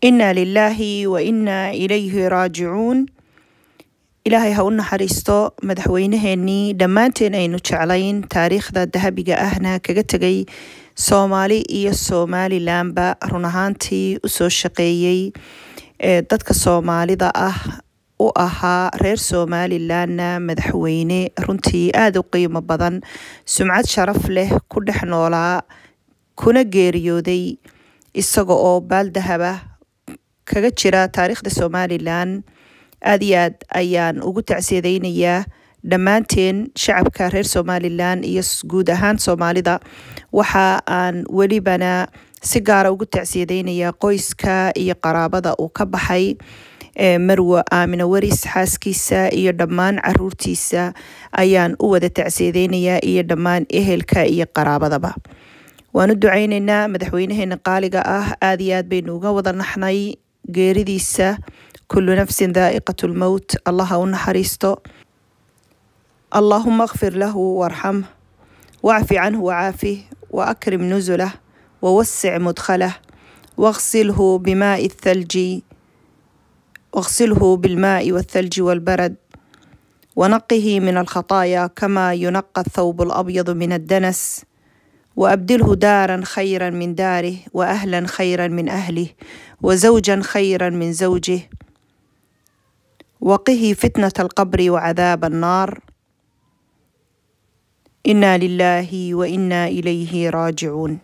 إنا لله وإنا إليه راجعون. إلهي ha u naxariisto madaxweynaheenii dhammaanteen aynu jeclayn taariikhda dahabiga ahna kaga tegay Soomaali iyo Somalilandba run ahaantii u soo shaqeeyay dadka Soomaalida ah u ahaa reer Somalilandna madaxweyne runtii aad u qiimo badan sumcad sharaf leh ku dhex noolaa kuna geeriyooday isaga oo baaldahaba kaga jira taariikhda Somaliland. aad iyo aad ayaan ugu tacsiyadaynayaa dhammaanteen shacabka reer Somaliland iyo guud ahaan Soomaalida. waxa aan welibana si gaar ah ugu tacsiyadaynayaa qoyska iyo qaraabada uu ka baxay Marwo Aamina Waris xaaskiisa iyo dhammaan caruurtiisa ayaan u wada tacsiyadaynayaa iyo dhammaan ehelka iyo qaraabadaba. waan u ducaynaynaa madaxweynaheena qaaliga ah aad iyo aad baynu uga wada naxnay geeridiisa. كل نفس ذائقة الموت. الله ونحريستو. اللهم اغفر له وارحمه واعف عنه وعافه وأكرم نزله ووسع مدخله واغسله بالماء والثلج والبرد ونقه من الخطايا كما ينقى الثوب الأبيض من الدنس وأبدله دارا خيرا من داره وأهلا خيرا من أهله وزوجا خيرا من زوجه وقه فتنة القبر وعذاب النار. إنا لله وإنا إليه راجعون.